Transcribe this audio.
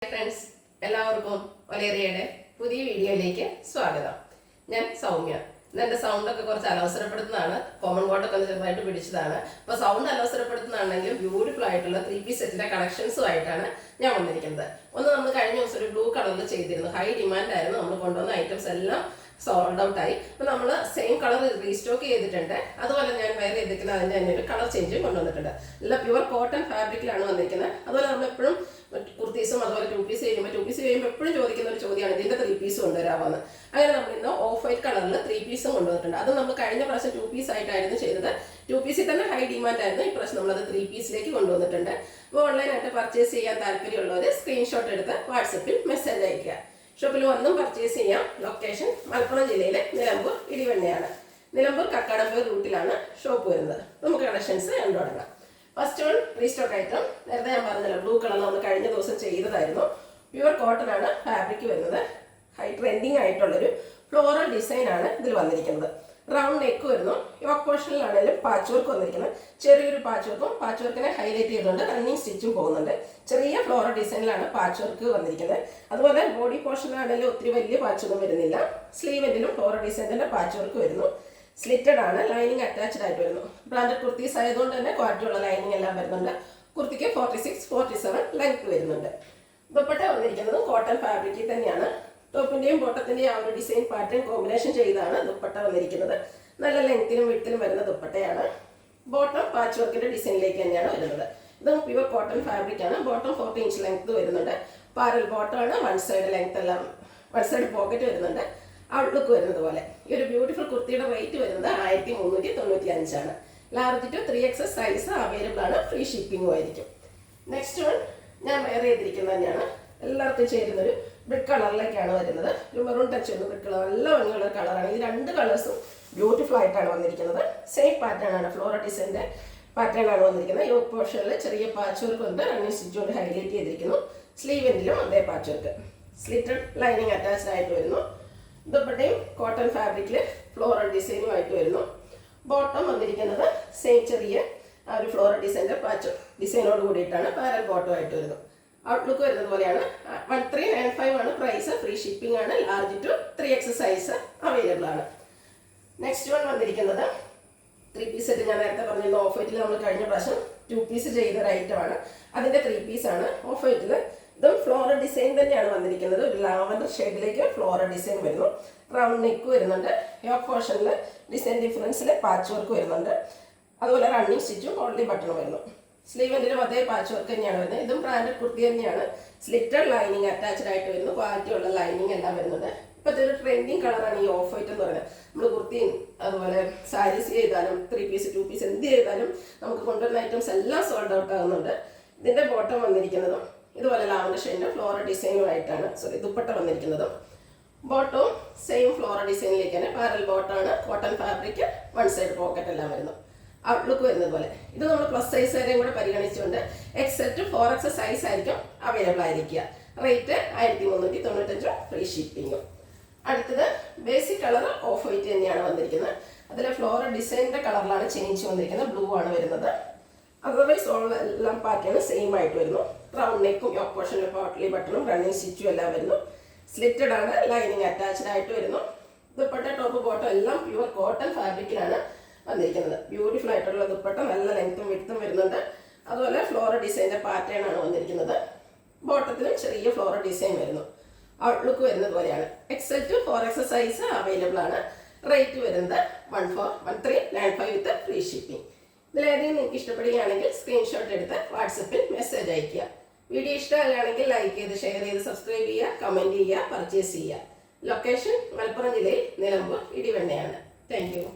Friends, എല്ലാവർക്കും വലേറിയയുടെ പുതിയ വീഡിയോയിലേക്ക് സ്വാഗതം. ഞാൻ സൗമ്യ. എൻ്റെ സൗണ്ടൊക്കെ കുറച്ച് അലവസരപ്പെടുത്തുന്നതാണ്. കോമൺ കോട്ടൊക്കെ ഒന്ന് ചെറുതായിട്ട് പിടിച്ചതാണ്. അപ്പോൾ സൗണ്ട് അലവസരപ്പെടുത്തുന്നതാണെങ്കിലും ബ്യൂട്ടിഫുൾ ആയിട്ടുള്ള 3 പീസ് സെറ്റിൻ്റെ കളക്ഷൻസുമായിട്ടാണ് ഞാൻ വന്നിരിക്കുന്നത്. ഒന്ന് നമ്മൾ കഴിഞ്ഞ ദിവസം ഒരു ബ്ലൂ കളറിൽ ചെയ്തിരുന്നു. ഹൈ ഡിമാൻഡ് ആയിരുന്നു. നമ്മൾ കൊണ്ടുവന്ന ഐറ്റംസ് എല്ലാം സോൾഡ് ഔട്ട് ആയി. അപ്പോൾ നമ്മൾ സെയിം കളർ റീസ്റ്റോക്ക് ചെയ്തിട്ടുണ്ട്. അതുപോലെ ഞാൻ വേറെ ചെയ്തിരിക്കുന്നത് അതിൻ്റെ തന്നെ ഒരു കളർ ചേഞ്ചും കൊണ്ടുവന്നിട്ടുണ്ട്. എല്ലാം പ്യുവർ കോട്ടൺ ഫാബ്രിക്കിലാണ് വന്നിരിക്കുന്നത്. അതുപോലെ നമ്മൾ എപ്പോഴും കുർത്തീസും അതുപോലെ 2 പീസ് ചെയ്യുമ്പോൾ എപ്പോഴും ചോദിക്കുന്ന ഒരു ചോദ്യമാണ് ഇതിൻ്റെ 3 പീസ് കൊണ്ടുവരാമെന്ന്. അങ്ങനെ നമ്മൾ ഇന്ന് ഓഫ് വൈറ്റ് കളറിൽ 3 പീസും കൊണ്ടുവന്നിട്ടുണ്ട്. അത് നമ്മൾ കഴിഞ്ഞ പ്രാവശ്യം 2 പീസ് ആയിട്ടായിരുന്നു ചെയ്തത്. 2 പീസിൽ തന്നെ ഹൈ ഡിമാൻഡ് ആയിരുന്നു. ഈ പ്രാവശ്യം നമ്മളത് 3 പീസിലേക്ക് കൊണ്ടുവന്നിട്ടുണ്ട്. അപ്പോൾ ഓൺലൈനായിട്ട് പർച്ചേസ് ചെയ്യാൻ താല്പര്യമുള്ളവർ സ്ക്രീൻഷോട്ട് എടുത്ത് വാട്സപ്പിൽ മെസ്സേജ് അയക്കുക. ഷോപ്പിൽ വന്നും പർച്ചേസ് ചെയ്യാം. ലൊക്കേഷൻ മലപ്പുറം ജില്ലയിലെ നിലമ്പൂർ ഇടിവണ്ണയാണ്. നിലമ്പൂർ കക്കാടംപൊയിൽ റൂട്ടിലാണ് ഷോപ്പ് വരുന്നത്. നമുക്ക് കളക്ഷൻസ് കണ്ടു തുടങ്ങാം. First one restock item. നേരത്തെ ഞാൻ പറഞ്ഞല്ലോ, ബ്ലൂ കളർ നമ്മൾ കഴിഞ്ഞ ദിവസം ചെയ്തതായിരുന്നു. പ്യുവർ കോട്ടൺ ആണ് ഫാബ്രിക് വരുന്നത്. ഹൈ ട്രെൻഡിങ് ആയിട്ടുള്ളൊരു ഫ്ലോറൽ ഡിസൈൻ ആണ് ഇതിൽ വന്നിരിക്കുന്നത്. റൗണ്ട് നെക്ക് വരുന്നു. യോക്ക് പോർഷനിലാണെങ്കിലും പാച്ച് വർക്ക് വന്നിരിക്കുന്നത്. ചെറിയൊരു പാച്ച് വർക്കിനെ ഹൈലൈറ്റ് ചെയ്തുകൊണ്ട് റണ്ണിങ് സ്റ്റിച്ചും പോകുന്നുണ്ട്. ചെറിയ ഫ്ലോറൽ ഡിസൈനിലാണ് പാച്ച് വർക്ക് വന്നിരിക്കുന്നത്. അതുപോലെ ബോഡി പോർഷനിലാണെങ്കിലും ഒത്തിരി വലിയ പാച്ച് ഒന്നും വരുന്നില്ല. സ്ലീവെന്റിലും ഫ്ലോറൽ ഡിസൈനിന്റെ പാച്ച് വർക്ക് വരുന്നു. സ്ലിറ്റഡ് ആണ്. ലൈനിങ് അറ്റാച്ച്ഡ് ആയിട്ട് വരുന്നു. ബ്രാൻഡഡ് കുർത്തീസ് ആയതുകൊണ്ട് തന്നെ ക്വാളിറ്റി ഉള്ള ലൈനിങ് എല്ലാം വരുന്നുണ്ട്. കുർത്തിക്ക് 46-47 ലെങ്ത് വരുന്നുണ്ട്. ദുപ്പട്ട വന്നിരിക്കുന്നത് കോട്ടൺ ഫാബ്രിക്കിൽ തന്നെയാണ്. ടോപ്പിന്റെയും ബോട്ടത്തിന്റെയും ആ ഒരു ഡിസൈൻ പാറ്റേൺ കോമ്പിനേഷൻ ചെയ്താണ് ദുപ്പട്ട വന്നിരിക്കുന്നത്. നല്ല ലെങ്ത്തിലും വിഡ്ത്തിലും വരുന്ന ദുപ്പട്ടയാണ്. ബോട്ടം പാച്ച് വർക്കിന്റെ ഡിസൈനിലേക്ക് തന്നെയാണ് വരുന്നത്. ഇത് പ്യുവർ കോട്ടൺ ഫാബ്രിക് ആണ്. ബോട്ടം 40 ഇഞ്ച് ലെങ്ത് വരുന്നുണ്ട്. പാരൽ ബോട്ടം ആണ്. വൺ സൈഡ് ലെങ്ത് എല്ലാം, വൺ സൈഡ് പോക്കറ്റ് വരുന്നുണ്ട്. ഔട്ട്ലുക്ക് വരുന്നത് പോലെ. ഈ ഒരു ബ്യൂട്ടിഫുൾ കുർത്തിയുടെ റേറ്റ് വരുന്നത് 1395 ആണ്. Large to 3XS size available ആണ്. ഫ്രീ ഷിപ്പിംഗും ആയിരിക്കും. നെക്സ്റ്റ് വൺ ഞാൻ വെയർ ചെയ്തിരിക്കുന്നത് തന്നെയാണ്. എല്ലാവർക്കും ചേരുന്നൊരു ബ്രിക്ക് കളറിലേക്കാണ് വരുന്നത്. ഒരു മെറൂൺ ടച്ച് വരുന്ന ബ്രിക്ക് കളർ, നല്ല ഭംഗിയുള്ള കളറാണ്. ഈ 2 കളേഴ്സും ബ്യൂട്ടിഫുൾ ആയിട്ടാണ് വന്നിരിക്കുന്നത്. സെയിം പാറ്റേൺ ആണ്, ഫ്ലോറൽ ഡിസൈൻ്റെ പാറ്റേൺ ആണ് വന്നിരിക്കുന്നത്. യോക്ക് പോർഷനിൽ ചെറിയ പാച്ച് വർക്ക് ഉണ്ട്. റണ്ണിങ് സ്റ്റിച്ച് കൊണ്ട് ഹൈലൈറ്റ് ചെയ്തിരിക്കുന്നു. സ്ലീവെന്റിലും അതേ patch work. Slitted lining attached ആയിട്ട് വരുന്നു. ദുപ്പട്ടയും കോട്ടൺ ഫാബ്രിക്കിൽ ഫ്ലോറൽ ഡിസൈനുമായിട്ട് വരുന്നു. ബോട്ടം വന്നിരിക്കുന്നത് സെയിം ചെറിയ ആ ഒരു ഫ്ലോറൽ ഡിസൈൻ്റെ പാച്ച് ഡിസൈനോട് കൂടിയിട്ടാണ്. പാരൽ ബോട്ടം ആയിട്ട് വരുന്നു. ഔട്ട്ലുക്ക് വരുന്നത് പോലെയാണ്. 1395 ആണ് പ്രൈസ്. ഫ്രീ ഷിപ്പിംഗ് ആണ്. Large to 3XS size available ആണ്. നെക്സ്റ്റ് വൺ വന്നിരിക്കുന്നത് 3 പീസ് സെറ്റ്. ഞാൻ നേരത്തെ പറഞ്ഞിരുന്നു ഓഫ് വൈറ്റിൽ നമ്മൾ കഴിഞ്ഞ പ്രാവശ്യം 2 പീസ് ചെയ്ത ഒരു ഐറ്റമാണ്. അതിൻ്റെ 3 പീസാണ് ഓഫ് വൈറ്റിൽ. ഇതും ഫ്ലോറൽ ഡിസൈൻ തന്നെയാണ് വന്നിരിക്കുന്നത്. ഒരു ലാവൻഡർ ഷെയ്ഡിലേക്ക് ഫ്ലോറൽ ഡിസൈൻ വരുന്നു. റൗണ്ട് നെക്ക് വരുന്നുണ്ട്. യോക്ക് പോർഷനിൽ ഡിസൈൻ ഡിഫറൻസിൽ പാച്ച് വർക്ക് വരുന്നുണ്ട്. അതുപോലെ റണ്ണിങ് സ്റ്റിച്ചും ഓൺലി ബട്ടൺ വരുന്നു. സ്ലീവെന്റിലും അതേ പാച്ച് വർക്ക് തന്നെയാണ് വരുന്നത്. ഇതും ബ്രാൻഡഡ് കുർത്തി തന്നെയാണ്. സ്ലിറ്റഡ് ലൈനിങ് അറ്റാച്ച്ഡ് ആയിട്ട് വരുന്നു. ക്വാളിറ്റി ഉള്ള ലൈനിങ് എല്ലാം വരുന്നുണ്ട്. ഇപ്പോഴത്തെ ഒരു ട്രെൻഡിങ് കളറാണ് ഈ ഓഫ് വൈറ്റ് എന്ന് പറയുന്നത്. നമ്മൾ കുർത്തിയും അതുപോലെ സാരീസ് ചെയ്താലും 3 പീസ് 2 പീസ് എന്ത് ചെയ്താലും നമുക്ക് കൊണ്ടുവരുന്ന ഐറ്റംസ് എല്ലാം സോൾഡ് ഔട്ട് ആകുന്നുണ്ട്. ഇതിൻ്റെ ബോട്ടം വന്നിരിക്കുന്നതും ഇതുപോലെ ലാവൻഡർ ഷെയ്ഡിൻ്റെ ഫ്ലോറൽ ഡിസൈനുമായിട്ടാണ് ദുപ്പട്ട വന്നിരിക്കുന്നതും. ബോട്ടവും സെയിം ഫ്ലോറൽ ഡിസൈനിലേക്ക് തന്നെ. പാരൽ ബോട്ടമാണ്. Cotton fabric. One side pocket എല്ലാം വരുന്നു. ഔട്ട്ലുക്ക് വരുന്നത് പോലെ. ഇത് നമ്മൾ പ്ലസ് സൈസ് വരെയും കൂടെ പരിഗണിച്ചുകൊണ്ട് XL to 4XS സൈസ് ആയിരിക്കും അവൈലബിൾ ആയിരിക്കുക. റേറ്റ് 1395, ഫ്രീ ഷിപ്പിങ്ങും. അടുത്തത് ബേസിക് കളർ ഓഫ് വൈറ്റ് തന്നെയാണ് വന്നിരിക്കുന്നത്. അതിൽ ഫ്ലോറൽ ഡിസൈനിൻ്റെ കളറിലാണ് ചേഞ്ച് വന്നിരിക്കുന്നത്. ബ്ലൂ ആണ് വരുന്നത്. അതർവൈസ് എല്ലാം പാറ്റേൺ സെയിം ആയിട്ട് വരുന്നു. റൗണ്ട് നെക്കും യോക്ക് പോർഷനിൽ പോട്ട്ലി ബട്ടണും റണ്ണിങ് സ്റ്റിച്ചും എല്ലാം വരുന്നു. സ്ലിറ്റഡ് ആണ്. ലൈനിങ് അറ്റാച്ച്ഡ് ആയിട്ട് വരുന്നു. ദുപ്പട്ട ടോപ്പ് ബോട്ടം എല്ലാം പ്യുവർ കോട്ടൺ ഫാബ്രിക്കിലാണ് വന്നിരിക്കുന്നത്. ബ്യൂട്ടിഫുൾ ആയിട്ടുള്ള ദുപ്പട്ട, നല്ല ലെങ്ത്തും വിഡ്ത്തും വരുന്നുണ്ട്. അതുപോലെ ഫ്ലോറൽ ഡിസൈൻ്റെ പാറ്റേൺ ആണ് വന്നിരിക്കുന്നത്. ബോട്ടത്തിലും ചെറിയ ഫ്ലോറൽ ഡിസൈൻ വരുന്നു. ഔട്ട്ലുക്ക് വരുന്നത് പോലെയാണ്. XL to 4XS size available ആണ്. റേറ്റ് വരുന്നത് 1395 വിത്ത് ഫ്രീ ഷിപ്പിംഗ്. ഇതിലേതെങ്കിലും നിങ്ങൾക്ക് ഇഷ്ടപ്പെടുകയാണെങ്കിൽ സ്ക്രീൻഷോട്ട് എടുത്ത് വാട്സപ്പിൽ മെസ്സേജ് അയയ്ക്കുക. വീഡിയോ ഇഷ്ടമാണെങ്കിൽ ലൈക്ക് ചെയ്ത് ഷെയർ ചെയ്ത് സബ്സ്ക്രൈബ് ചെയ്യുക, കമൻറ്റ് ചെയ്യുക, പർച്ചേസ് ചെയ്യുക. ലൊക്കേഷൻ മലപ്പുറം ജില്ലയിൽ നിലമ്പൂർ ഇടിവണ്ണയാണ്. Thank you.